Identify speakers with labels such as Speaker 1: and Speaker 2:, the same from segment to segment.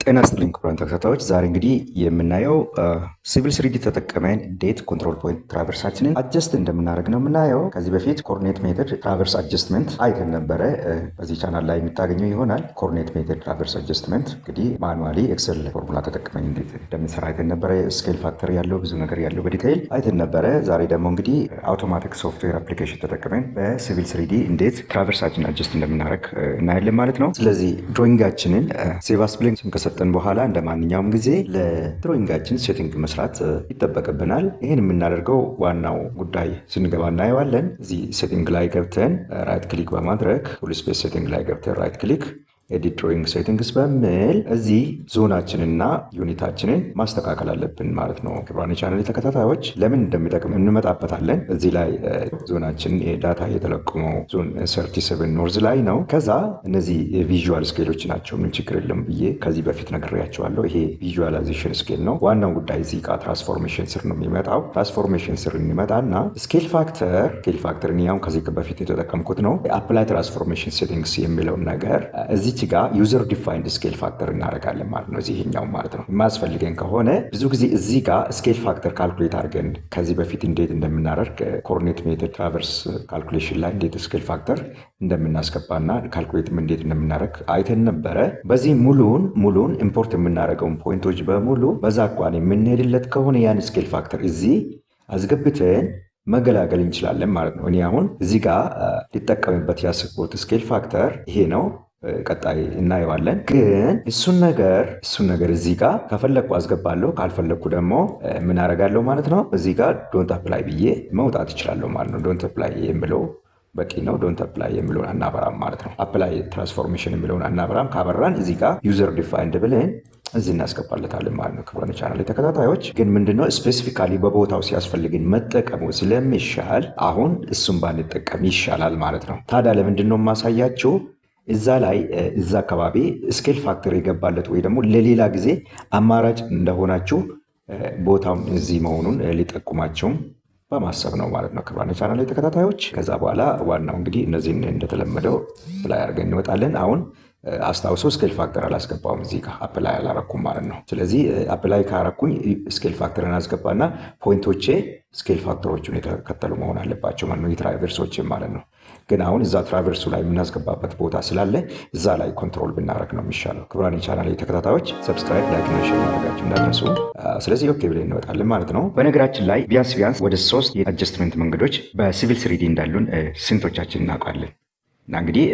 Speaker 1: ጤና ይስጥልኝ ክቡራን ተከታታዮች፣ ዛሬ እንግዲህ የምናየው ሲቪል ስሪዲ ተጠቅመን እንዴት ኮንትሮል ፖይንት ትራቨርሳችንን አጀስት እንደምናደርግ ነው የምናየው። ከዚህ በፊት ኮኦርዲኔት ሜተድ ትራቨርስ አጀስትመንት አይተን ነበረ። በዚህ ቻናል ላይ የሚታገኘው ይሆናል። ኮኦርዲኔት ሜተድ ትራቨርስ አጀስትመንት እንግዲህ ማኑዋሊ ኤክሰል ፎርሙላ ተጠቅመን እንዴት እንደምንሰራ አይተን ነበረ። ስኬል ፋክተር ያለው ብዙ ነገር ያለው በዲቴይል አይተን ነበረ። ዛሬ ደግሞ እንግዲህ አውቶማቲክ ሶፍትዌር አፕሊኬሽን ተጠቅመን በሲቪል ስሪዲ እንዴት ትራቨርሳችንን አጀስት እንደምናደርግ እናያለን ማለት ነው። ስለዚህ ድሮይንጋችንን ሴቭ አስ ብለን ከሰጠን በኋላ እንደ ማንኛውም ጊዜ ለድሮይንጋችን ሴቲንግ መስራት ይጠበቅብናል። ይህን የምናደርገው ዋናው ጉዳይ ስንገባ እናየዋለን። እዚህ ሴቲንግ ላይ ገብተን ራይት ክሊክ በማድረግ ፉል ስፔስ ሴቲንግ ላይ ገብተን ራይት ክሊክ ኤዲት ድሮይንግ ሴቲንግስ በሚል እዚህ ዞናችንና ዩኒታችንን ማስተካከል አለብን ማለት ነው። ክቡራን ቻናል ተከታታዮች ለምን እንደሚጠቅም እንመጣበታለን። እዚህ ላይ ዞናችን ዳታ የተለቀመው ዞን 37 ኖርዝ ላይ ነው። ከዛ እነዚህ ቪዥዋል ስኬሎች ናቸው። ምን ችግር የለም ብዬ ከዚህ በፊት ነግሬያቸዋለሁ። ይሄ ቪዥዋላይዜሽን ስኬል ነው። ዋናው ጉዳይ እዚህ ጋር ትራንስፎርሜሽን ስር ነው የሚመጣው። ትራንስፎርሜሽን ስር እንመጣና ስኬል ፋክተር እኔ ከዚህ በፊት የተጠቀምኩት ነው። አፕላይ ትራንስፎርሜሽን ሴቲንግስ የሚለውን ነገር እዚህ ጋር ዩዘር ዲፋይንድ ስኬል ፋክተር እናደርጋለን ማለት ነው። ይሄኛው ማለት ነው የማያስፈልገን ከሆነ ብዙ ጊዜ እዚህ ጋር ስኬል ፋክተር ካልኩሌት አድርገን ከዚህ በፊት እንዴት እንደምናደርግ ኮኦርዲኔት ሜተድ ትራቨርስ ካልኩሌሽን ላይ እንዴት ስኬል ፋክተር እንደምናስገባና ካልኩሌትም እንዴት እንደምናደርግ አይተን ነበረ። በዚህ ሙሉን ኢምፖርት የምናደርገውን ፖይንቶች በሙሉ በዛ አኳን የምንሄድለት ከሆነ ያን ስኬል ፋክተር እዚህ አስገብተን መገላገል እንችላለን ማለት ነው። እኔ አሁን እዚህ ጋር ሊጠቀምበት ያስኩት ስኬል ፋክተር ይሄ ነው። ቀጣይ እናየዋለን። ግን እሱን ነገር እዚህ ጋር ከፈለግኩ አስገባለሁ፣ ካልፈለግኩ ደግሞ ምን አደርጋለሁ ማለት ነው። እዚህ ጋር ዶንት አፕላይ ብዬ መውጣት ይችላለሁ ማለት ነው። ዶንት አፕላይ የምለው በቂ ነው። ዶንት አፕላይ የምለውን አናበራም ማለት ነው። አፕላይ ትራንስፎርሜሽን የምለውን አናበራም። ካበራን እዚህ ጋር ዩዘር ዲፋይንድ ብለን እዚህ እናስገባለታለን ማለት ነው። ክቡራን ቻናል ተከታታዮች ግን ምንድነው ስፔሲፊካሊ በቦታው ሲያስፈልግን መጠቀሙ ስለሚሻል አሁን እሱን ባንጠቀም ይሻላል ማለት ነው። ታዲያ ለምንድን ነው የማሳያችሁ? እዛ አካባቢ ስኬል ፋክተር የገባለት ወይ ደግሞ ለሌላ ጊዜ አማራጭ እንደሆናችሁ ቦታውን እዚህ መሆኑን ሊጠቁማቸውም በማሰብ ነው ማለት ነው። ክቡራን ቻናል ተከታታዮች ከዛ በኋላ ዋናው እንግዲህ እነዚህን እንደተለመደው ላይ አድርገን እንወጣለን። አሁን አስታውሶ ስኬል ፋክተር አላስገባውም፣ እዚህ ጋር አፕላይ አላረኩም ማለት ነው። ስለዚህ አፕላይ ካረኩኝ ስኬል ፋክተርን አስገባና ፖይንቶቼ ስኬል ፋክተሮቹን የተከተሉ መሆን አለባቸው ማለት ነው። የትራቨርሶችን ማለት ነው። ግን አሁን እዛ ትራቨርሱ ላይ የምናስገባበት ቦታ ስላለ እዛ ላይ ኮንትሮል ብናደረግ ነው የሚሻለው። ክቡራን ቻናል ተከታታዮች ሰብስክራይብ፣ ላይክ እና ሼር ማድረጋችሁ እንዳትረሱ። ስለዚህ ኦኬ ብለን እንወጣለን ማለት ነው። በነገራችን ላይ ቢያንስ ወደ 3 የአጀስትመንት መንገዶች በሲቪል ስሪዲ እንዳሉን ስንቶቻችን እናውቃለን? እና እንግዲህ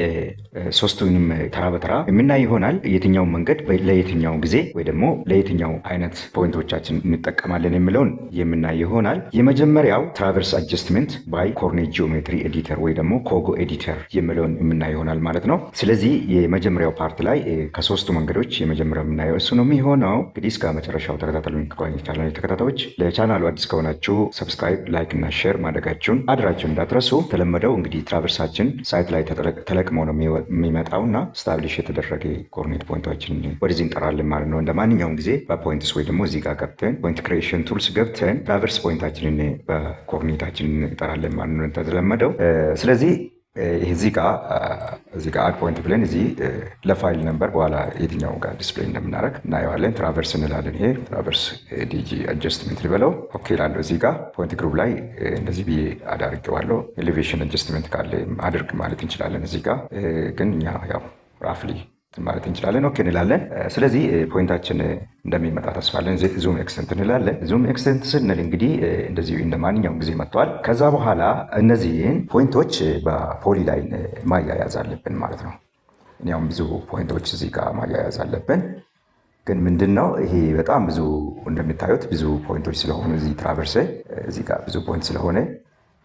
Speaker 1: ሶስቱንም ተራ በተራ የምናይ ይሆናል። የትኛው መንገድ ለየትኛው ጊዜ ወይ ደግሞ ለየትኛው አይነት ፖይንቶቻችን እንጠቀማለን የሚለውን የምናይ ይሆናል። የመጀመሪያው ትራቨርስ አጀስትመንት ባይ ኮኦርዲኔት ጂኦሜትሪ ኤዲተር ወይ ደግሞ ኮጎ ኤዲተር የሚለውን የምናይ ይሆናል ማለት ነው። ስለዚህ የመጀመሪያው ፓርት ላይ ከሶስቱ መንገዶች የመጀመሪያው የምናየው እሱ ነው የሚሆነው። እንግዲህ እስከ መጨረሻው ተከታተሉኝ። ቻናል ተከታታዮች ለቻናሉ አዲስ ከሆናችሁ ሰብስክራይብ፣ ላይክ እና ሼር ማድረጋችሁን አድራችሁን እንዳትረሱ። ተለመደው እንግዲህ ትራቨርሳችን ሳይት ላይ ተለቅመው ነው የሚመጣው እና ስታብሊሽ የተደረገ ኮኦርዲኔት ፖይንቶችን ወደዚህ እንጠራለን ማለት ነው። እንደ ማንኛውም ጊዜ በፖይንትስ ወይ ደግሞ እዚህ ጋር ገብተን ፖይንት ክሬሽን ቱልስ ገብተን ትራቨርስ ፖይንታችንን በኮኦርዲኔታችን እንጠራለን ማለት ነው እንደተለመደው። ስለዚህ እዚህ ጋር አድ ፖይንት ብለን እዚህ ለፋይል ነምበር በኋላ የትኛው ጋር ዲስፕሌይ እንደምናደርግ እናየዋለን። ትራቨርስ እንላለን። ይሄ ትራቨርስ ዲጂ አጀስትመንት ልበለው። ኦኬ ላለው እዚህ ጋር ፖይንት ግሩፕ ላይ እንደዚህ ብዬ አዳርጌዋለሁ። ኤሌቬሽን አጀስትመንት ካለ አድርግ ማለት እንችላለን። እዚህ ጋር ግን እኛ ያው ራፍሊ ማለት እንችላለን። ኦኬ እንላለን። ስለዚህ ፖይንታችን እንደሚመጣ ተስፋለን። ዙም ኤክስተንት እንላለን። ዙም ኤክስተንት ስንል እንግዲህ እንደዚህ እንደ ማንኛውም ጊዜ መጥቷል። ከዛ በኋላ እነዚህን ፖይንቶች በፖሊላይን ማያያዝ አለብን ማለት ነው። እኛውም ብዙ ፖይንቶች እዚህ ጋር ማያያዝ አለብን። ግን ምንድነው ይሄ በጣም ብዙ እንደምታዩት ብዙ ፖይንቶች ስለሆኑ እዚህ ትራቨርስ እዚህ ጋር ብዙ ፖይንት ስለሆነ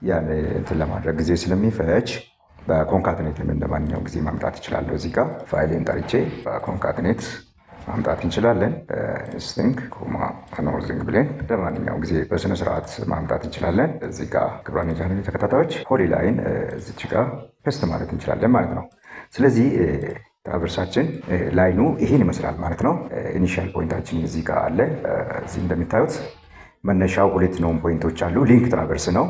Speaker 1: ያን እንትን ለማድረግ ጊዜ ስለሚፈጅ በኮንካትኔት እንደ ማንኛውም ጊዜ ማምጣት እችላለሁ። እዚህ ጋር ፋይሌን ጠርቼ በኮንካትኔት ማምጣት እንችላለን። ስቲንግ ኮማ አኖርዚንግ ብለን እንደ ማንኛውም ጊዜ በስነ ስርዓት ማምጣት እንችላለን። እዚህ ጋር ክቡራን ቻናል ተከታታዮች ፖሊላይን እዚች ጋር ፔስት ማለት እንችላለን ማለት ነው። ስለዚህ ትራቨርሳችን ላይኑ ይሄን ይመስላል ማለት ነው። ኢኒሻል ፖይንታችን እዚህ ጋር አለ። እዚህ እንደሚታዩት መነሻው 2 ነው ፖይንቶች አሉ። ሊንክ ትራቨርስ ነው።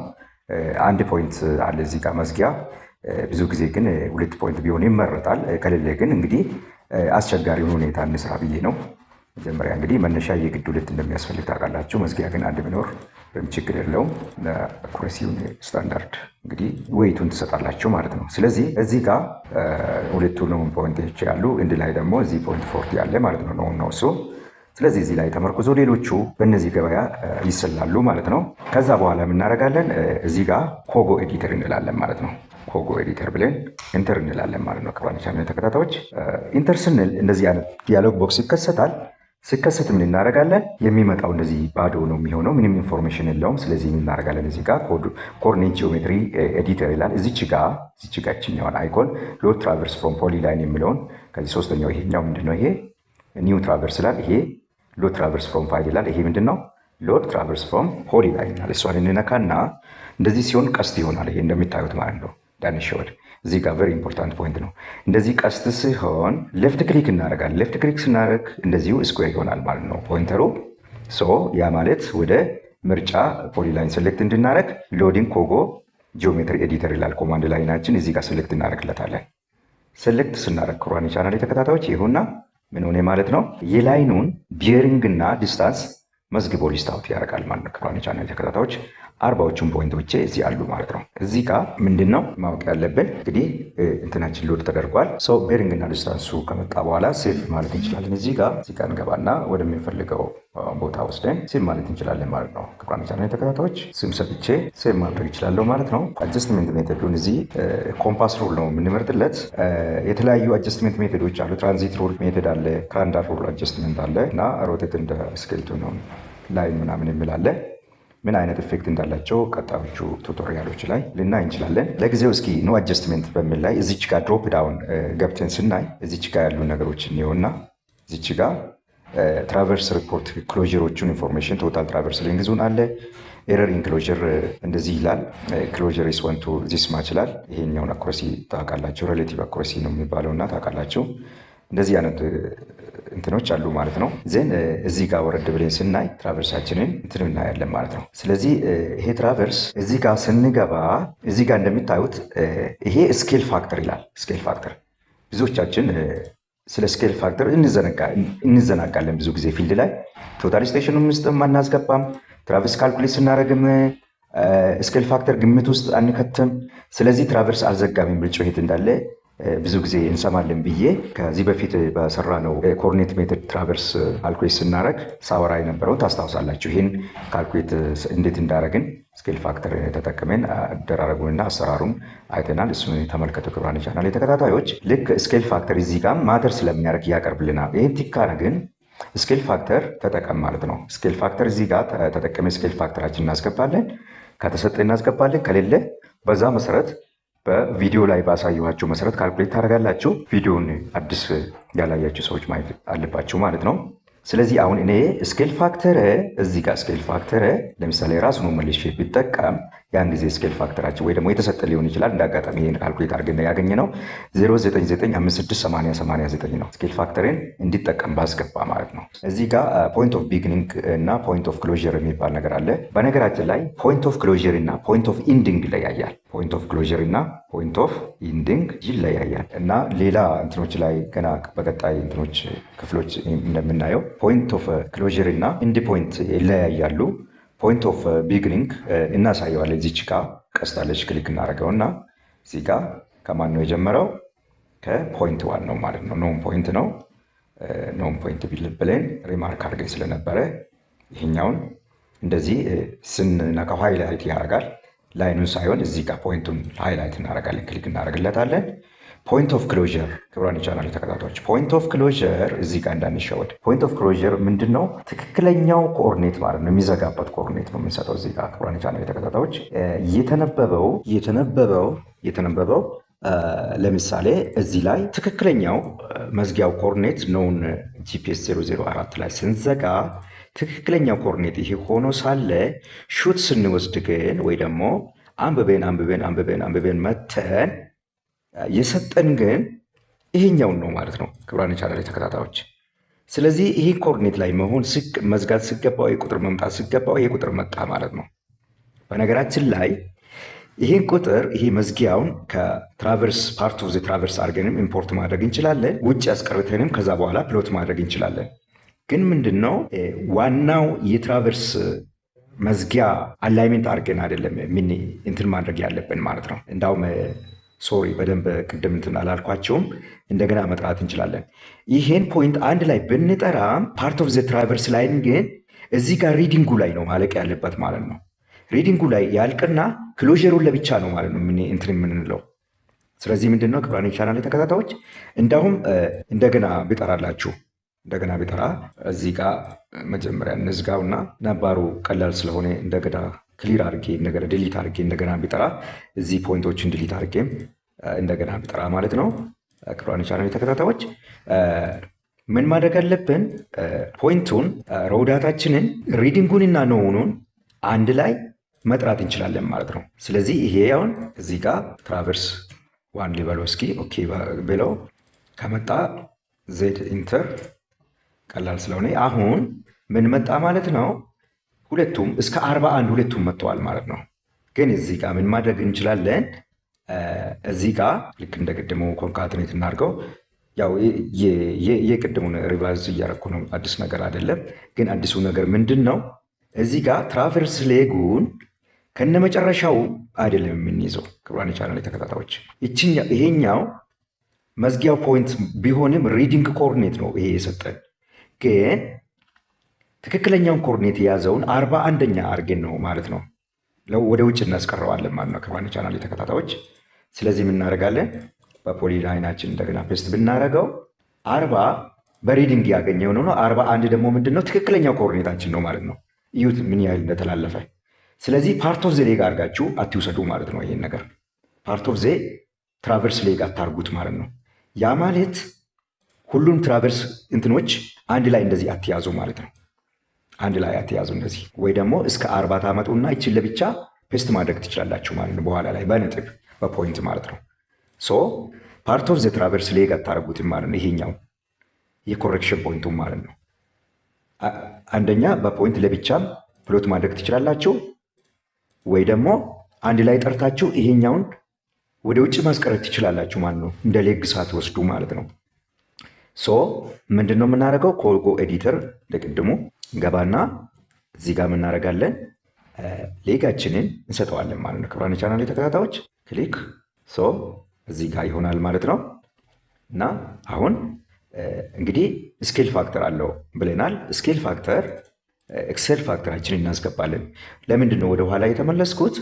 Speaker 1: አንድ ፖይንት አለ እዚህ ጋር መዝጊያ። ብዙ ጊዜ ግን 2 ፖይንት ቢሆን ይመረጣል። ከሌለ ግን እንግዲህ አስቸጋሪውን ሁኔታ እንስራ ብዬ ነው። መጀመሪያ እንግዲህ መነሻ የግድ 2 እንደሚያስፈልግ ታውቃላችሁ። መዝጊያ ግን አንድ ቢኖር ችግር የለውም። ለአኩሬሲውን ስታንዳርድ እንግዲህ ዌይቱን ትሰጣላችሁ ማለት ነው። ስለዚህ እዚህ ጋር ሁለቱ ነው ፖይንቶች ያሉ፣ እንድ ላይ ደግሞ እዚህ ፖይንት 40 ያለ ማለት ነው ነው እሱ። ስለዚህ እዚህ ላይ ተመርኩዞ ሌሎቹ በእነዚህ ገበያ ይሰላሉ ማለት ነው። ከዛ በኋላ የምናደርጋለን እዚህ ጋር ኮጎ ኤዲተር እንላለን ማለት ነው። ኮጎ ኤዲተር ብለን ኢንተር እንላለን ማለት ነው። ክቡራን ቻናል ተከታታዮች ኢንተር ስንል እንደዚህ አይነት ዲያሎግ ቦክስ ይከሰታል። ሲከሰት ምን እናደርጋለን? የሚመጣው እንደዚህ ባዶ ነው የሚሆነው፣ ምንም ኢንፎርሜሽን የለውም። ስለዚህ ምን እናደርጋለን? እዚህ ጋር ኮኦርዲኔት ጂኦሜትሪ ኤዲተር ይላል። እዚች ጋር እችኛዋን አይኮን ሎድ ትራቨርስ ፍሮም ፖሊላይን የሚለውን ከዚህ ሶስተኛው ይሄኛው ምንድነው? ይሄ ኒው ትራቨርስ ይላል። ይሄ ሎድ ትራቨርስ ፍሮም ፋይል ይላል። ይሄ ምንድነው? ሎድ ትራቨርስ ፍሮም ፖሊላይን ይላል። እሷን እንነካና እንደዚህ ሲሆን ቀስት ይሆናል። ይሄ እንደምታዩት ማለት ነው። ዳንሽወድ እዚህ ጋር ቨሪ ኢምፖርታንት ፖይንት ነው። እንደዚህ ቀስት ሲሆን ሌፍት ክሊክ እናደርጋለን። ሌፍት ክሊክ ስናደርግ እንደዚሁ ስኩዌር ይሆናል ማለት ነው ፖይንተሩ። ሶ ያ ማለት ወደ ምርጫ ፖሊላይን ሴሌክት እንድናደርግ ሎዲንግ ኮጎ ጂኦሜትሪ ኤዲተር ይላል። ኮማንድ ላይናችን እዚህ ጋር ሴሌክት እናደርግለታለን። ሴሌክት ስናደርግ ክቡራን የቻናል ተከታታዮች ይሁንና ምን ሆነ ማለት ነው? የላይኑን ቢየሪንግ እና ዲስታንስ መዝግቦ ሊስት አውት ያደርጋል ማለት ነው። ክቡራን የቻናል ተከታታዮች 40ዎቹን ፖይንቶች እዚህ አሉ ማለት ነው። እዚህ ጋር ምንድነው ማወቅ ያለብን እንግዲህ እንትናችን ሎድ ተደርጓል። ሰው ቤሪንግ እና ዲስታንሱ ከመጣ በኋላ ሴቭ ማለት እንችላለን። እዚህ ጋር እንገባና ወደምንፈልገው ቦታ ወስደን ሴቭ ማለት እንችላለን ማለት ነው። ክቡራን ቻናል ተከታታዮች ስም ሰጥቼ ሴቭ ማድረግ ይችላለሁ ማለት ነው። አጀስትመንት ሜቶዱን እዚህ ኮምፓስ ሩል ነው የምንመርጥለት። የተለያዩ አጀስትመንት ሜቶዶች አሉ። ትራንዚት ሩል ሜቶድ አለ፣ ካላንዳር ሩል አጀስትመንት አለ እና ሮቴት እንደ ስኬልቱ ነው ላይን ምናምን የሚላለ ምን አይነት ኢፌክት እንዳላቸው ቀጣዮቹ ቱቶሪያሎች ላይ ልናይ እንችላለን። ለጊዜው እስኪ ኖ አጀስትመንት በሚል ላይ እዚች ጋር ድሮፕ ዳውን ገብተን ስናይ እዚች ጋር ያሉ ነገሮች እንየውና እዚች ጋር ትራቨርስ ሪፖርት ክሎዥሮቹን ኢንፎርሜሽን ቶታል ትራቨርስ ሌንግዙን አለ። ኤረር ኢንክሎዥር እንደዚህ ይላል። ክሎዥር ኢስ ዋን ቱ ዚስ ማች ይላል። ይሄኛውን አኩሬሲ ታውቃላችሁ፣ ሬሌቲቭ አኩሬሲ ነው የሚባለውና ታውቃላችሁ። እንደዚህ አይነት እንትኖች አሉ ማለት ነው። ዜን እዚህ ጋር ወረድ ብለን ስናይ ትራቨርሳችንን እንትን እናያለን ማለት ነው። ስለዚህ ይሄ ትራቨርስ እዚህ ጋር ስንገባ እዚህ ጋር እንደሚታዩት ይሄ ስኬል ፋክተር ይላል። ስኬል ፋክተር ብዙዎቻችን ስለ ስኬል ፋክተር እንዘናጋለን ብዙ ጊዜ ፊልድ ላይ ቶታል ስቴሽኑን ውስጥ አናስገባም። ትራቨርስ ካልኩሌት ስናደርግም ስኬል ፋክተር ግምት ውስጥ አንከትም። ስለዚህ ትራቨርስ አልዘጋሚ ብል ጩኸት እንዳለ ብዙ ጊዜ እንሰማለን ብዬ ከዚህ በፊት በሰራ ነው ኮኦርዲኔት ሜተድ ትራቨርስ ካልኩሌት ስናደርግ ሳወራ የነበረው ታስታውሳላችሁ። ይህን ካልኩሌት እንዴት እንዳደረግን ስኬል ፋክተር ተጠቅመን አደራረጉንና አሰራሩን አይተናል። እሱን ተመልከቱ ክቡራን ቻናል ተከታታዮች። ልክ ስኬል ፋክተር እዚህ ጋር ማተር ስለሚያደርግ ያቀርብልናል። ይህን ቲካነ ግን ስኬል ፋክተር ተጠቀም ማለት ነው። ስኬል ፋክተር እዚህ ጋር ተጠቀመ ስኬል ፋክተራችን እናስገባለን። ከተሰጠ እናስገባለን፣ ከሌለ በዛ መሰረት በቪዲዮ ላይ ባሳየኋችሁ መሰረት ካልኩሌት ታደርጋላችሁ። ቪዲዮን አዲስ ያላያችሁ ሰዎች ማየት አለባችሁ ማለት ነው። ስለዚህ አሁን እኔ ስኬል ፋክተር እዚህ ጋር ስኬል ፋክተር ለምሳሌ ራሱን መልሼ ቢጠቀም ያን ጊዜ ስኬል ፋክተራችን ወይ ደግሞ የተሰጠ ሊሆን ይችላል። እንዳጋጣሚ ይሄን ካልኩሌት አድርገን ያገኘነው 0.995689 ነው። ስኬል ፋክተርን እንዲጠቀም ባስገባ ማለት ነው። እዚህ ጋር ፖይንት ኦፍ ቢግኒንግ እና ፖይንት ኦፍ ክሎዥር የሚባል ነገር አለ። በነገራችን ላይ ፖይንት ኦፍ ክሎዥር እና ፖይንት ኦፍ ኢንዲንግ ይለያያል። ፖይንት ኦፍ ክሎዥር እና ፖይንት ኦፍ ኢንዲንግ ይለያያል እና ሌላ እንትኖች ላይ ገና በቀጣይ እንትኖች ክፍሎች እንደምናየው ፖይንት ኦፍ ክሎዥር እና ኢንድ ፖይንት ይለያያሉ። ፖይንት ኦፍ ቢግኒንግ እናሳየዋለን። እዚች ጋር ቀስታለች ክሊክ እናደርገውና እዚህ ጋር ከማን ነው የጀመረው? ከፖይንት ዋን ነው ማለት ነው። ኖን ፖይንት ነው። ኖን ፖይንት ብለን ሪማርክ አድርገን ስለነበረ ይሄኛውን እንደዚህ ስንነካው ሃይላይት ያደርጋል። ላይኑን ሳይሆን እዚህ ጋር ፖይንቱን ሃይላይት እናደርጋለን፣ ክሊክ እናደርግለታለን። ፖይንት ኦፍ ክሎዥር ክቡራን የቻናል ተከታታዮች፣ ፖይንት ኦፍ ክሎዥር እዚህ ጋር እንዳንሸወድ። ፖይንት ኦፍ ክሎዥር ምንድን ነው? ትክክለኛው ኮኦርዲኔት ማለት ነው። የሚዘጋበት ኮኦርዲኔት ነው የምንሰጠው እዚህ ጋር ክቡራን የቻናል ተከታታዮች። የተነበበው ለምሳሌ እዚህ ላይ ትክክለኛው መዝጊያው ኮኦርዲኔት ነውን ጂፒኤስ 004 ላይ ስንዘጋ ትክክለኛው ኮኦርዲኔት ይሄ ሆኖ ሳለ ሹት ስንወስድ ግን ወይ ደግሞ አንብበን መተን የሰጠን ግን ይሄኛውን ነው ማለት ነው ክቡራን ቻናል ተከታታዮች። ስለዚህ ይሄ ኮኦርዲኔት ላይ መሆን መዝጋት ሲገባው ይሄ ቁጥር መምጣት ሲገባው ይሄ ቁጥር መጣ ማለት ነው። በነገራችን ላይ ይሄን ቁጥር ይሄ መዝጊያውን ከትራቨርስ ፓርት ኦፍ ዘ ትራቨርስ አድርገንም ኢምፖርት ማድረግ እንችላለን። ውጭ ያስቀርተንም ከዛ በኋላ ፕሎት ማድረግ እንችላለን። ግን ምንድነው ዋናው የትራቨርስ መዝጊያ አላይመንት አድርገን አይደለም ምን እንትን ማድረግ ያለብን ማለት ነው። እንዳውም ሶሪ በደንብ ቅድም እንትን አላልኳቸውም፣ እንደገና መጥራት እንችላለን። ይሄን ፖይንት አንድ ላይ ብንጠራም ፓርት ኦፍ ዘ ትራቨርስ ላይን ግን እዚህ ጋር ሪዲንጉ ላይ ነው ማለቅ ያለበት ማለት ነው። ሪዲንጉ ላይ ያልቅና ክሎዥሩን ለብቻ ነው ማለት ነው እንትን የምንለው። ስለዚህ ምንድነው ክቡራን ቻናል ተከታታዮች እንዳውም እንደገና ቢጠራላችሁ እንደገና ቢጠራ እዚህ ጋር መጀመሪያ እንዝጋውና ነባሩ ቀላል ስለሆነ እንደገና ክሊር አድርጌ እንደገና ዲሊት አድርጌ እንደገና ቢጠራ እዚህ ፖይንቶችን ዲሊት አድርጌ እንደገና ቢጠራ ማለት ነው። ክቡራን ቻናል ተከታታዮች ምን ማድረግ አለብን? ፖይንቱን ሮዳታችንን ሪዲንጉንና ኖውኑን አንድ ላይ መጥራት እንችላለን ማለት ነው። ስለዚህ ይሄ አሁን እዚህ ጋር ትራቨርስ ዋን ሊበለው እስኪ ኦኬ ብለው ከመጣ ዜድ ኢንተር ቀላል ስለሆነ አሁን ምን መጣ ማለት ነው። ሁለቱም እስከ 41 ሁለቱም መጥተዋል ማለት ነው። ግን እዚህ ጋር ምን ማድረግ እንችላለን? እዚህ ጋር ልክ እንደ ቅድሙ ኮንካትኔት እናድርገው። ያው የቅድሙን ሪቫይዝ እያደረኩ ነው፣ አዲስ ነገር አይደለም። ግን አዲሱ ነገር ምንድን ነው? እዚህ ጋር ትራቨርስ ሌጉን ከነመጨረሻው አይደለም የምንይዘው ክቡራን ቻናል ተከታታዮች። ይሄኛው መዝጊያው ፖይንት ቢሆንም ሪዲንግ ኮኦርዲኔት ነው ይሄ የሰጠን። ግን ትክክለኛውን ኮኦርዲኔት የያዘውን 41ኛ አድርገን ነው ማለት ነው ወደ ውጭ እናስቀረዋለን ማለት ነው ክቡራን ቻናል ተከታታዮች። ስለዚህ ምን እናደርጋለን? በፖሊላይናችን እንደገና ፔስት ብናደርገው 40 በሪዲንግ ያገኘው ነው። 41 ደግሞ ምንድነው ትክክለኛው ኮኦርዲኔታችን ነው ማለት ነው። እዩት ምን ያህል እንደተላለፈ። ስለዚህ ፓርት ኦፍ ዘ ሌግ አድርጋችሁ አትውሰዱ ማለት ነው። ይሄን ነገር ፓርት ኦፍ ዘ ትራቨርስ ሌግ አታርጉት ማለት ነው። ያ ማለት ሁሉም ትራቨርስ እንትኖች አንድ ላይ እንደዚህ አትያዙ ማለት ነው። አንድ ላይ አትያዙ እንደዚህ። ወይ ደግሞ እስከ 40 ታመጡና ይችን ለብቻ ፔስት ማድረግ ትችላላችሁ ማለት ነው። በኋላ ላይ በነጥብ በፖይንት ማለት ነው። ሶ ፓርት ኦፍ ዘ ትራቨርስ ሌግ አታርጉትም ማለት ነው። ይሄኛው የኮሬክሽን ፖይንቱ ማለት ነው። አንደኛ በፖይንት ለብቻም ፕሎት ማድረግ ትችላላችሁ፣ ወይ ደግሞ አንድ ላይ ጠርታችሁ ይሄኛውን ወደ ውጭ ማስቀረት ትችላላችሁ ማለት ነው። እንደ ሌግ ሳትወስዱ ማለት ነው። ሶ ምንድነው የምናደርገው? ኮልጎ ኤዲተር ለቅድሙ ገባና እዚህ ጋር የምናደርጋለን ሌጋችንን እንሰጠዋለን ማለት ነው። ክቡራን ቻናል ተከታታዮች ክሊክ ሶ እዚህ ጋር ይሆናል ማለት ነው። እና አሁን እንግዲህ ስኬል ፋክተር አለው ብለናል። ስኬል ፋክተር ኤክሴል ፋክተራችንን እናስገባለን። ለምንድን ነው ወደ ኋላ የተመለስኩት?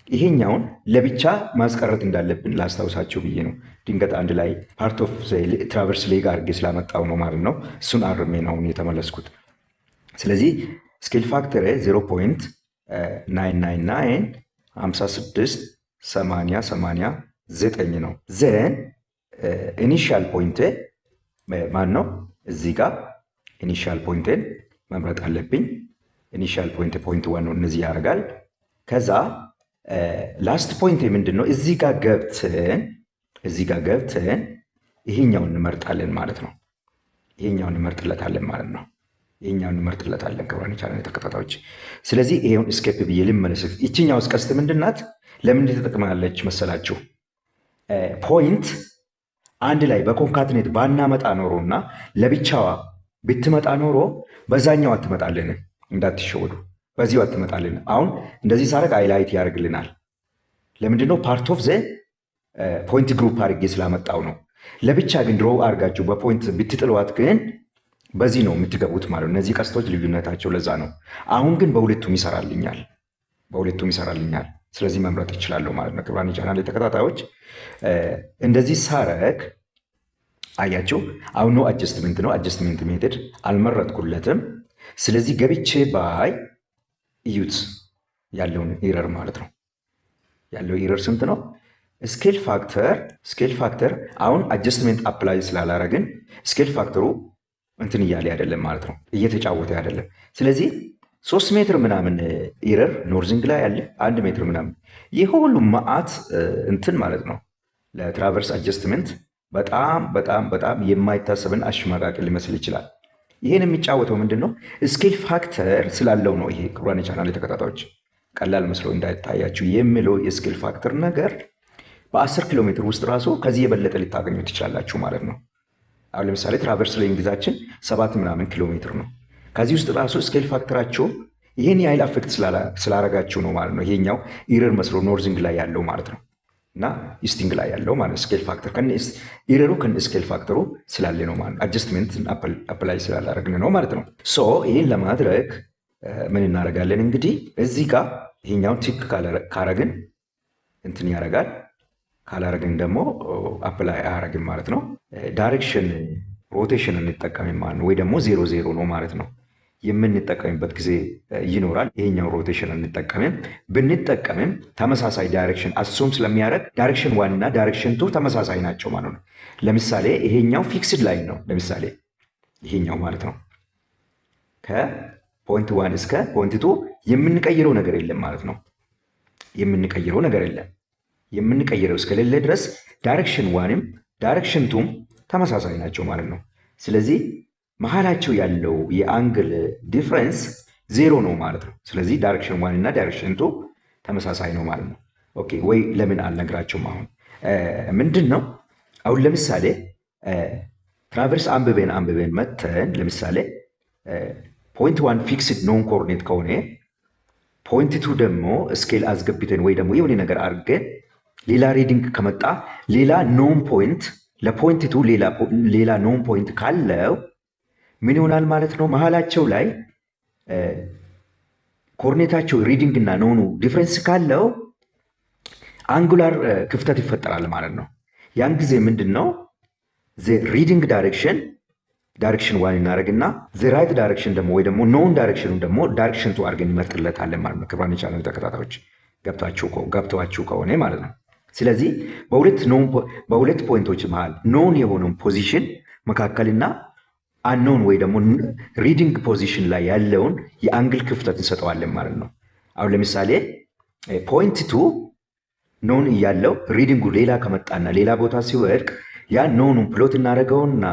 Speaker 1: ይሄኛውን ለብቻ ማስቀረት እንዳለብን ላስታውሳቸው ብዬ ነው። ድንገት አንድ ላይ ፓርት ኦፍ ትራቨርስ ሌግ አድርጌ ስላመጣው ነው ማለት ነው። እሱን አርሜ ነው የተመለስኩት። ስለዚህ ስኬል ፋክተር 0.999 56 80 89 ነው። ዘን ኢኒሻል ፖይንት ማን ነው? እዚህ ጋር ኢኒሻል ፖይንትን መምረጥ አለብኝ። ኢኒሻል ፖይንት ዋን ነው፣ እነዚህ ያደርጋል። ከዛ ላስት ፖይንት ምንድን ነው? እዚህ ጋር ገብተን ይሄኛውን እንመርጣለን ማለት ነው። ይሄኛውን እንመርጥለታለን ማለት ነው። ይሄኛውን እንመርጥለታለን ክቡራን ቻናል ተከታታዮች። ስለዚህ ይሄውን እስኬፕ ብዬ ልመለስ። ይችኛው ቀስት ምንድናት? ለምን ትጠቅማለች መሰላችሁ? ፖይንት አንድ ላይ በኮንካትኔት ባናመጣ ኖሮና ለብቻዋ ብትመጣ ኖሮ በዛኛው አትመጣልን፣ እንዳትሸወዱ። በዚሁ አትመጣልን። አሁን እንደዚህ ሳረግ ሃይላይት ያደርግልናል። ለምንድነው? ፓርት ኦፍ ዘ ፖይንት ግሩፕ አድርጌ ስላመጣው ነው። ለብቻ ግን ድሮው አድርጋችሁ በፖይንት ብትጥሏት ግን በዚህ ነው የምትገቡት ማለት ነው። እነዚህ ቀስቶች ልዩነታቸው ለዛ ነው። አሁን ግን በሁለቱም ይሰራልኛል። ስለዚህ መምረጥ ይችላለሁ ማለት ነው። ክቡራን ቻናል ተከታታዮች እንደዚህ ሳረግ አያችሁ፣ አሁን ነው አጀስትመንት ነው። አጀስትመንት ሜተድ አልመረጥኩለትም። ስለዚህ ገብቼ ባይ እዩት ያለውን ኢረር ማለት ነው። ያለው ኢረር ስንት ነው? ስኬል ፋክተር አሁን አጀስትመንት አፕላይ ስላላረግን ስኬል ፋክተሩ እንትን እያለ አይደለም ማለት ነው፣ እየተጫወተ አይደለም። ስለዚህ 3 ሜትር ምናምን ኢረር ኖርዚንግ ላይ ያለ 1 ሜትር ምናምን ይህ ሁሉ መዓት እንትን ማለት ነው። ለትራቨርስ አጀስትመንት በጣም የማይታሰብን አሽማቃቂ ሊመስል ይችላል። ይሄን የሚጫወተው ምንድን ነው? ስኬል ፋክተር ስላለው ነው። ይሄ ክቡራን ቻናል ተከታታዮች ቀላል መስሎ እንዳይታያችሁ የሚለው የስኬል ፋክተር ነገር በ10 ኪሎ ሜትር ውስጥ ራሱ ከዚህ የበለጠ ልታገኙ ትችላላችሁ ማለት ነው። አሁን ለምሳሌ ትራቨርስ ሌንግዛችን 7 ምናምን ኪሎ ሜትር ነው። ከዚህ ውስጥ ራሱ ስኬል ፋክተራቸው ይህን ያህል አፌክት ስላረጋችሁ ነው ማለት ነው። ይሄኛው ኢረር መስሎ ኖርዚንግ ላይ ያለው ማለት ነው እና ኢስቲንግ ላይ ያለው ማለት ነው። ስኬል ፋክተር ኢረሩ ከነ ስኬል ፋክተሩ ስላለ ነው ማለት ነው። አጀስትመንት አፕላይ ስላላረግን ነው ማለት ነው። ሶ ይህን ለማድረግ ምን እናደርጋለን እንግዲህ እዚህ ጋር ይሄኛውን ቲክ ካረግን እንትን ያደርጋል፣ ካላረግን ደግሞ አፕላይ አያረግም ማለት ነው። ዳይሬክሽን ሮቴሽን እንጠቀም ማለት ነው፣ ወይ ደግሞ 0 ነው ማለት ነው። የምንጠቀምበት ጊዜ ይኖራል። ይሄኛው ሮቴሽን እንጠቀምም ብንጠቀምም ተመሳሳይ ዳይሬክሽን አሱም ስለሚያደርግ ዳይሬክሽን 1 እና ዳይሬክሽን 2 ተመሳሳይ ናቸው ማለት ነው። ለምሳሌ ይሄኛው ፊክስድ ላይን ነው። ለምሳሌ ይሄኛው ማለት ነው ከፖይንት 1 እስከ ፖይንት 2 የምንቀይረው ነገር የለም ማለት ነው። የምንቀይረው ነገር የለም። የምንቀይረው እስከሌለ ድረስ ዳይሬክሽን 1ም ዳይሬክሽን 2ም ተመሳሳይ ናቸው ማለት ነው። ስለዚህ መሀላቸው ያለው የአንግል ዲፍረንስ 0 ነው ማለት ነው። ስለዚህ ዳይሬክሽን 1 እና ዳይሬክሽን 2 ተመሳሳይ ነው ማለት ነው። ኦኬ ወይ ለምን አልነግራቸውም? አሁን ምንድን ነው አሁን ለምሳሌ ትራቨርስ አንብበን መተን ለምሳሌ ፖይንት 1 ፊክስድ ኖን ኮኦርዲኔት ከሆነ ፖይንት 2 ደግሞ ስኬል አስገብተን ወይ ደግሞ የሆነ ነገር አድርገን ሌላ ሪዲንግ ከመጣ ሌላ ኖን ፖይንት ለፖይንት 2 ሌላ ኖን ፖይንት ካለው ምን ይሆናል ማለት ነው? መሀላቸው ላይ ኮኦርዲኔታቸው ሪዲንግ እና ኖኑ ዲፍረንስ ካለው አንጉላር ክፍተት ይፈጠራል ማለት ነው። ያን ጊዜ ምንድን ነው ሪዲንግ ዳይሬክሽን 1 እናደርግና ራይት ዳይሬክሽን ደግሞ ወይ ደግሞ ኖን ዳይሬክሽኑ ደግሞ ዳይሬክሽን 2 አድርገን እንመርጥለታለን ማለት ነው። ክብራን የቻናል ተከታታዮች ገብቷችሁ ከሆነ ማለት ነው። ስለዚህ በሁለት ፖይንቶች መሃል ኖን የሆነውን ፖዚሽን መካከልና አንኖን ወይ ደግሞ ሪዲንግ ፖዚሽን ላይ ያለውን የአንግል ክፍተት እንሰጠዋለን ማለት ነው። አሁን ለምሳሌ ፖይንት 2 ኖን እያለው ሪዲንጉ ሌላ ከመጣና ሌላ ቦታ ሲወድቅ ያ ኖኑን ፕሎት እናደርገውና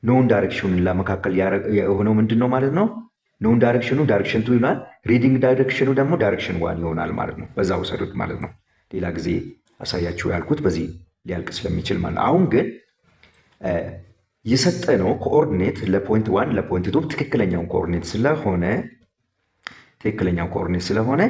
Speaker 1: ኖን ዳይሬክሽኑን ለመካከል የሆነው ምንድን ነው ማለት ነው? ኖን ዳይሬክሽኑ ዳይሬክሽን 2 ይሆናል። ሪዲንግ ዳይሬክሽኑ ደግሞ ዳይሬክሽን 1 ይሆናል ማለት ነው። በዛ ውሰዱት ማለት ነው። ሌላ ጊዜ አሳያችሁ ያልኩት በዚህ ሊያልቅ ስለሚችል ማለት ነው። አሁን ግን የሰጠነው ኮኦርዲኔት ለፖይንት 1 ለፖይንት 2 ትክክለኛው ኮኦርዲኔት ስለሆነ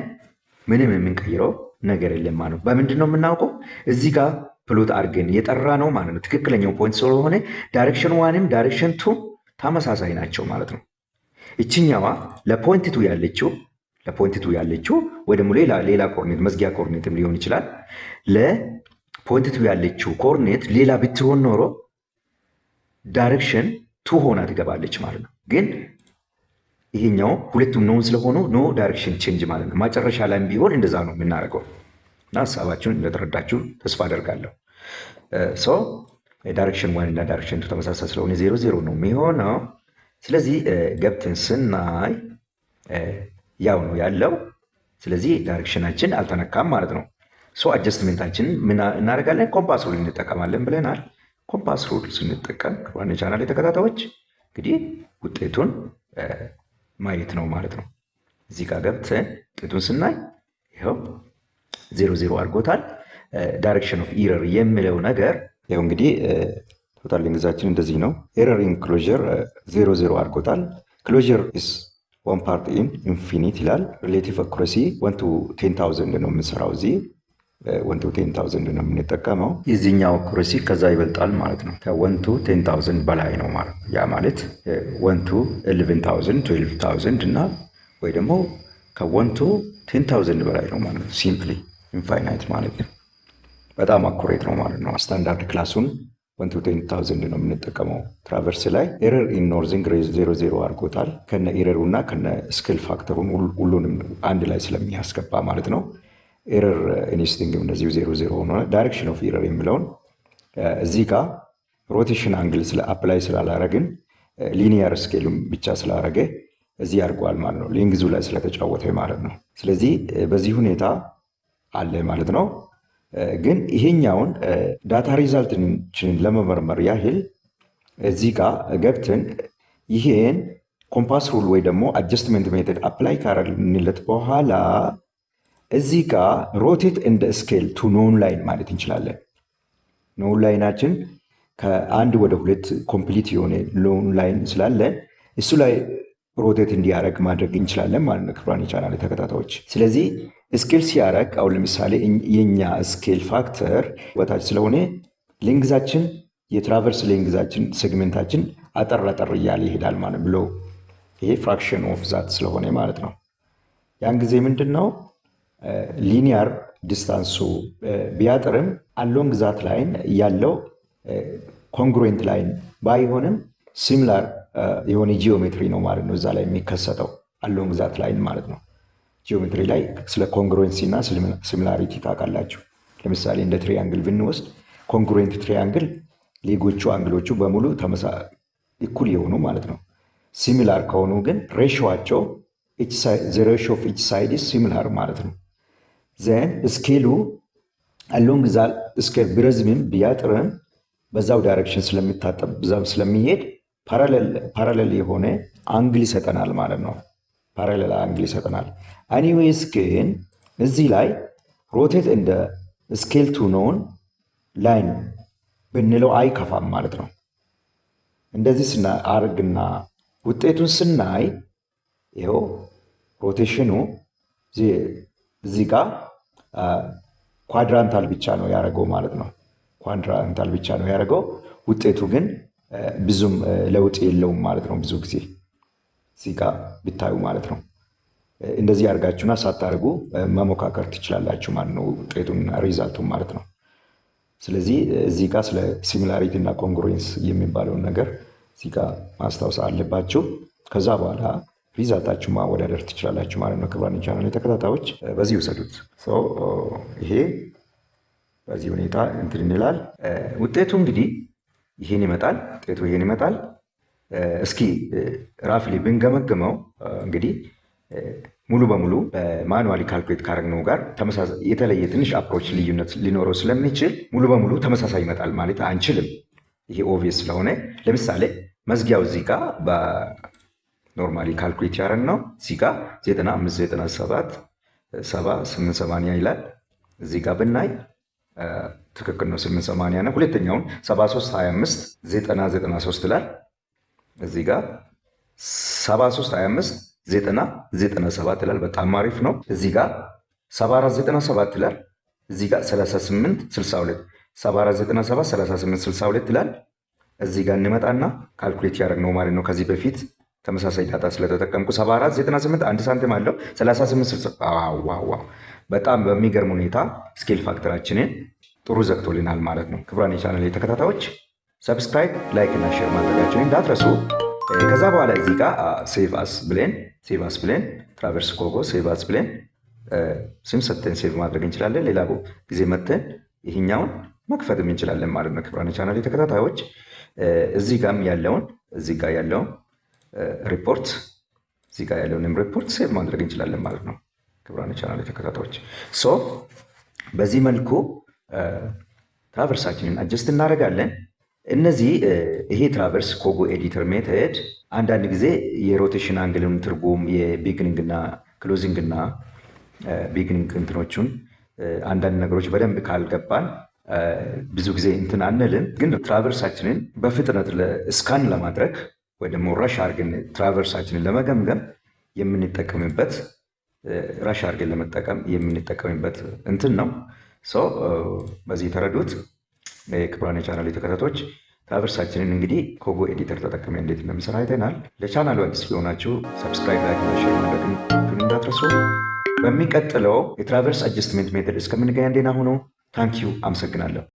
Speaker 1: ምንም የምንቀይረው ነገር የለም ማለት ነው። በምንድን ነው የምናውቀው? እዚህ ጋር ፕሎት አድርገን የጠራ ነው ማለት ነው። ትክክለኛው ፖይንት ስለሆነ ዳይሬክሽን 1ም ዳይሬክሽን 2 ተመሳሳይ ናቸው ማለት ነው። እችኛዋ ለፖይንት 2 ያለችው ወይ ደግሞ ሌላ ኮኦርዲኔት መዝጊያ ኮኦርዲኔትም ሊሆን ይችላል። ለፖይንት 2 ያለችው ኮኦርዲኔት ሌላ ብትሆን ኖሮ ዳይሬክሽን 2 ሆና ትገባለች ማለት ነው። ግን ይሄኛው ሁለቱም ኖን ስለሆኑ ኖ ዳይሬክሽን ቼንጅ ማለት ነው። መጨረሻ ላይም ቢሆን እንደዛ ነው የምናደርገው እና ሀሳባችሁን እንደተረዳችሁ ተስፋ አደርጋለሁ። ዳይሬክሽን 1 እና ዳይሬክሽን 2 ተመሳሳይ ስለሆነ 0 ነው የሚሆነው። ስለዚህ ገብተን ስናይ ያው ነው ያለው። ስለዚህ ዳይሬክሽናችን አልተነካም ማለት ነው። አጀስትሜንታችን ምን እናደርጋለን? ኮምፓስ ሩል እንጠቀማለን ብለናል። ኮምፓስ ሩል ስንጠቀም ክቡራን የቻናል ተከታታዮች እንግዲህ ውጤቱን ማየት ነው ማለት ነው። እዚህ ጋር ገብተን ውጤቱን ስናይ ይኸው 0 አድርጎታል። ዳይሬክሽን ኦፍ ኢረር የሚለው ነገር ይኸው እንግዲህ ቶታል ሌንግዛችን እንደዚህ ነው። ኤረር ኢን ክሎዥር 0 አድርጎታል። ክሎዥር ኢስ 1 ፓርት ኢን ኢንፊኒት ይላል። ሪሌቲቭ አኩሬሲ 1 to 10,000 ነው የምንሰራው እዚህ 1 to 10,000 ነው የምንጠቀመው። የዚህኛው አኩሬሲ ከዛ ይበልጣል ማለት ነው። ከ1 to 10,000 በላይ ነው ማለት ነው። ያ ማለት 1 to 11,000 12,000 እና ወይ ደግሞ ከ1 to 10,000 በላይ ነው ማለት ነው። ሲምፕሊ ኢንፋይናይት ማለት ነው። በጣም አኩሬት ነው ማለት ነው። ስታንዳርድ ክላሱን 1 to 10,000 ነው የምንጠቀመው። ትራቨርስ ላይ ኤረር ኢን ኖርዚንግ 0 አድርጎታል። ከነ ኤረሩ እና ከነ ስኬል ፋክተሩን ሁሉንም አንድ ላይ ስለሚያስገባ ማለት ነው። ኤረር ኢንስቲንግም እንደዚሁ 0 ሆኖ ዳይሬክሽን ኦፍ ኤረር የሚለውን እዚህ ጋር ሮቴሽን አንግል አፕላይ ስላላረግን ሊኒየር ስኬሉም ብቻ ስላረገ እዚህ ያርጓል ማለት ነው። ሌንግዙ ላይ ስለተጫወተ ማለት ነው። ስለዚህ በዚህ ሁኔታ አለ ማለት ነው። ግን ይሄኛውን ዳታ ሪዛልትችን ለመመርመር ያህል እዚህ ጋር ገብተን ይሄን ኮምፓስ ሩል ወይ ደግሞ አጀስትመንት ሜተድ አፕላይ ካረግንለት በኋላ እዚህ ጋር ሮቴት እንደ ስኬል ቱ ኖን ላይን ማለት እንችላለን። ኖን ላይናችን ከአንድ ወደ ሁለት ኮምፕሊት የሆነ ሎን ላይን ስላለ እሱ ላይ ሮቴት እንዲያደርግ ማድረግ እንችላለን ማለት ነው ክቡራን የቻናል ተከታታዮች። ስለዚህ ስኬል ሲያደርግ አሁን ለምሳሌ የኛ ስኬል ፋክተር በታች ስለሆነ ሌንግዛችን የትራቨርስ ሌንግዛችን ሴግሜንታችን አጠር አጠር እያለ ይሄዳል ማለት ብሎ ይሄ ፍራክሽን ኦፍ ዛት ስለሆነ ማለት ነው። ያን ጊዜ ምንድን ነው ሊኒያር ዲስታንሱ ቢያጥርም አሎንግ ዛት ላይን ያለው ኮንግሩዌንት ላይን ባይሆንም ሲሚላር የሆነ ጂኦሜትሪ ነው ማለት ነው እዛ ላይ የሚከሰተው አሎንግ ዛት ላይን ማለት ነው። ጂኦሜትሪ ላይ ስለ ኮንግሩዌንሲ እና ሲሚላሪቲ ታውቃላችሁ። ለምሳሌ እንደ ትሪያንግል ብንወስድ ኮንግሩዌንት ትሪያንግል ሌጎቹ አንግሎቹ በሙሉ እኩል የሆኑ ማለት ነው። ሲሚላር ከሆኑ ግን ሬሾዋቸው ሬሾ ኦፍ ኢች ሳይድ ሲሚላር ማለት ነው። ዘን ስኬሉ አሎንግ ዛት ስኬል ቢረዝምም ቢያጥርም በዛው ዳይሬክሽን ስለሚታጠብ ብዛም ስለሚሄድ ፓራሌል የሆነ አንግል ይሰጠናል ማለት ነው። ፓራሌል አንግል ይሰጠናል። ኤኒዌይስ ግን እዚህ ላይ ሮቴት እንደ ስኬል ቱ ኖን ላይን ብንለው አይከፋም ማለት ነው። እንደዚህ ስናርግና ውጤቱን ስናይ ይኸው ሮቴሽኑ እዚህ ጋር ኳድራንታል ብቻ ነው ያደረገው ማለት ነው። ኳድራንታል ብቻ ነው ያደረገው። ውጤቱ ግን ብዙም ለውጥ የለውም ማለት ነው። ብዙ ጊዜ እዚህ ጋር ብታዩ ማለት ነው። እንደዚህ አድርጋችሁና ሳታደርጉ መሞካከር ትችላላችሁ ማለት ነው፣ ውጤቱን ሪዛልቱን ማለት ነው። ስለዚህ እዚህ ጋር ስለ ሲሚላሪቲ እና ኮንግሩዌንስ የሚባለውን ነገር እዚህ ጋር ማስታወስ አለባችሁ። ከዛ በኋላ ሪዛልታችሁ ማወዳደር ትችላላችሁ ማለት ነው። ክቡራን ቻናል ተከታታዮች በዚህ ውሰዱት። ይሄ በዚህ ሁኔታ እንትን እንላል። ውጤቱ እንግዲህ ይሄን ይመጣል። ውጤቱ ይሄን ይመጣል። እስኪ ራፍሊ ብንገመግመው እንግዲህ ሙሉ በሙሉ በማኑዋሊ ካልኩሌት ካረግነው ጋር ተመሳሳይ የተለየ ትንሽ አፕሮች ልዩነት ሊኖረው ስለሚችል ሙሉ በሙሉ ተመሳሳይ ይመጣል ማለት አንችልም። ይሄ ኦብቪየስ ስለሆነ ለምሳሌ መዝጊያው እዚህ ጋር በኖርማሊ ካልኩሌት ያረግነው እዚህ ጋር 95 97 70 880 ይላል። እዚህ ጋር ብናይ ትክክል ነው 880 ነው። ሁለተኛውን 73 25 90 93 ይላል። እዚህ ጋር 73 25 90 97 ይላል። በጣም አሪፍ ነው። እዚህ ጋር 74 97 ይላል። እዚህ ጋር 38 62 74 97 38 62 ይላል። እዚህ ጋር እንመጣና ካልኩሌት ያደረግነው ማለት ነው። ከዚህ በፊት ተመሳሳይ ዳታ ስለተጠቀምኩ 74 98 1 ሳንቲም አለው 38 60 ዋው በጣም በሚገርም ሁኔታ ስኬል ፋክተራችንን ጥሩ ዘግቶልናል ማለት ነው። ክቡራን የቻናል ተከታታዮች ሰብስክራይብ፣ ላይክ እና ሼር ማድረጋችሁን እንዳትረሱ። ከዛ በኋላ እዚህ ጋር ሴቭ አስ ብለን ትራቨርስ ኮጎ ሴቭ አስ ብለን ስም ሰጥተን ሴቭ ማድረግ እንችላለን። ሌላ ጊዜ መጥተን ይህኛውን መክፈትም እንችላለን ማለት ነው። ክቡራን የቻናል ተከታታዮች እዚህ ጋር ያለውን ሪፖርት እዚህ ጋር ያለውንም ሪፖርት ሴቭ ማድረግ እንችላለን ማለት ነው። ክቡራን የቻናል ተከታታዮች በዚህ መልኩ ትራቨርሳችንን አጀስት እናደርጋለን። እነዚህ ይሄ ትራቨርስ ኮጎ ኤዲተር ሜተድ አንዳንድ ጊዜ የሮቴሽን አንግልን ትርጉም የቢግኒንግ እና ክሎዚንግ እና ቢግኒንግ እንትኖቹን አንዳንድ ነገሮች በደንብ ካልገባን ብዙ ጊዜ እንትን አንልም። ግን ትራቨርሳችንን በፍጥነት ስካን ለማድረግ ወይ ደግሞ ራሽ አርገን ትራቨርሳችንን ለመገምገም የምንጠቀምበት ራሽ አርገን ለመጠቀም የምንጠቀምበት እንትን ነው። በዚህ የተረዱት ክቡራን የቻናል ተከታታዮች ትራቨርሳችንን እንግዲህ ኮጎ ኤዲተር ተጠቅመን እንዴት እንደምሰራ አይተናል። ለቻናሉ አዲስ የሆናችሁ ሰብስክራይብ፣ ላይክ እና ሼር ማድረግ እንዳትረሱ። በሚቀጥለው የትራቨርስ አጀስትመንት ሜተድ እስከምንገናኝ ደህና ሁኑ። ታንኪዩ። አመሰግናለሁ።